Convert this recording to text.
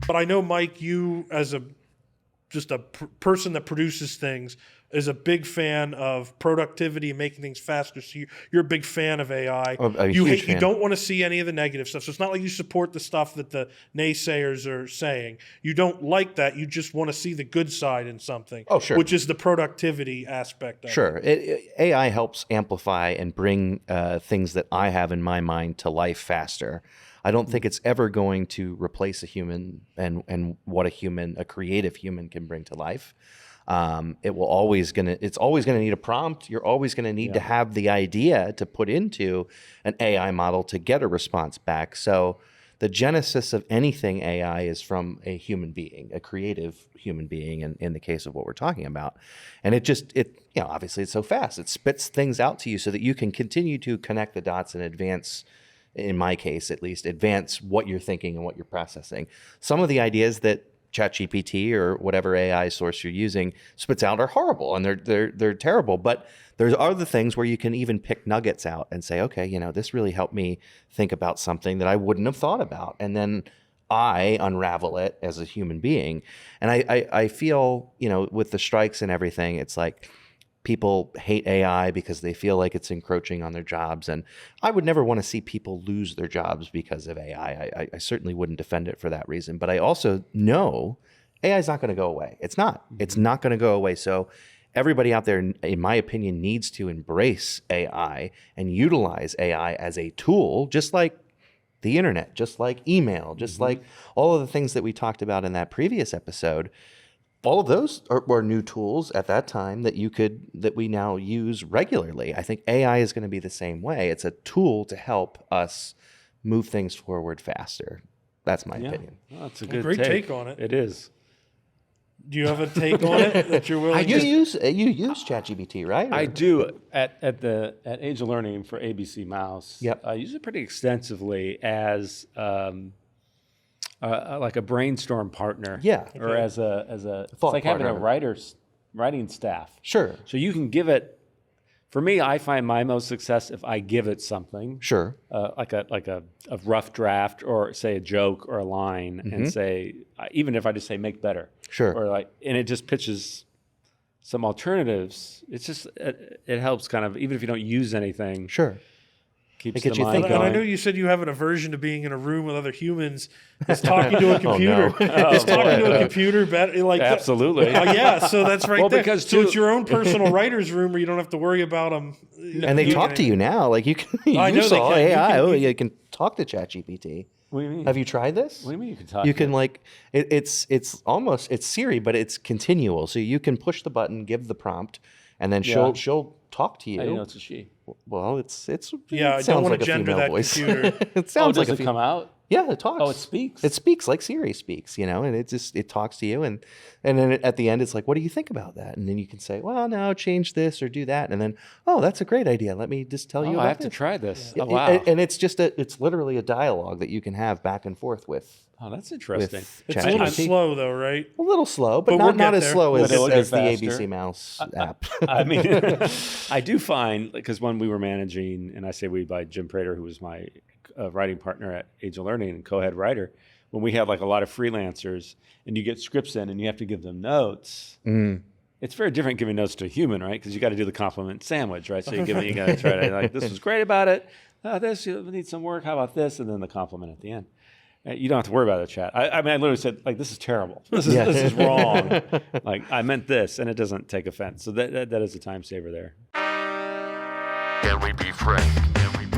But I know, Mike, you as just a person that produces things is a big fan of productivity and making things faster. So you're a big fan of AI. You don't want to see any of the negative stuff. So it's not like you support the stuff that the naysayers are saying. You don't like that. You just want to see the good side in something. Oh, sure. Which is the productivity aspect of it. AI helps amplify and bring things that I have in my mind to life faster. I don't think it's ever going to replace a human and what a creative human can bring to life. It's always going to need a prompt. You're always going to need to have the idea to put into an AI model to get a response back. So the genesis of anything AI is from a human being, a creative human being, in the case of what we're talking about. And obviously it's so fast. It spits things out to you so that you can continue to connect the dots and advance, in my case at least, advance what you're thinking and what you're processing. Some of the ideas that ChatGPT or whatever AI source you're using spits out are horrible and they're terrible. But there's other things where you can even pick nuggets out and say, okay, this really helped me think about something that I wouldn't have thought about. And then I unravel it as a human being. And I feel, with the strikes and everything, it's like people hate AI because they feel like it's encroaching on their jobs. And I would never want to see people lose their jobs because of AI. I certainly wouldn't defend it for that reason. But I also know AI is not going to go away. It's not. It's not going to go away. So everybody out there, in my opinion, needs to embrace AI and utilize AI as a tool, just like the internet, just like email, just like all of the things that we talked about in that previous episode. All of those were new tools at that time that we now use regularly. I think AI is going to be the same way. It's a tool to help us move things forward faster. That's my opinion. Well, that's a good great take on it. It is. Do you have a take on it that you're willing to use? You use ChatGPT, right? I do at Age of Learning for ABC Mouse. Yep. I use it pretty extensively as like a brainstorm partner. Yeah. Or as a it's thought like having a partner. writing staff. Sure. So you can give it. For me, I find my most success if I give it something. Sure. Like a rough draft, or say a joke or a line, and say, even if I just say make better. Sure. Or and it just pitches some alternatives. It's just it helps kind of, even if you don't use anything. Sure. Keeps It gets the you mind thinking. going. And I know you said you have an aversion to being in a room with other humans. Is talking to a computer. Is talking to a computer better? Like Absolutely. Yeah, so that's right there. Because so it's your own personal writer's room where you don't have to worry about them. And they talk to you now. Like you can. I know You saw they can. AI. You can talk to ChatGPT. What do you mean? Have you tried this? What do you mean you can talk? You to can it? it's Siri, but it's continual. So you can push the button, give the prompt, and then she'll talk to you. I didn't know it's a she. Well, it's Yeah, I it don't sounds want like to a gender female that voice. computer. It sounds does like it come out? Yeah, it talks. Oh, it speaks. It speaks like Siri speaks, and it talks to you, and then at the end it's like, what do you think about that? And then you can say, well, no, change this or do that, and then, oh, that's a great idea. Let me just tell you about I have this. to try this. Yeah. Oh, wow. And it's literally a dialogue that you can have back and forth with. Oh, that's interesting. It's a little slow though, right? A little slow, but we'll not get as there. slow as, But it'll as get the faster. ABC Mouse app. I mean, I do find, because when we were managing, and I say we by Jim Prater, who was my writing partner at Age of Learning and co-head writer, when we have like a lot of freelancers and you get scripts in and you have to give them notes, it's very different giving notes to a human, right? Because you got to do the compliment sandwich, right? So you got to try to, like, this was great about it. This, you need some work. How about this? And then the compliment at the end. You don't have to worry about the chat. I mean, I literally said, like, this is terrible. This is wrong. Like, I meant this, and it doesn't take offense. So that is a time saver there. Can we be frank? Can we be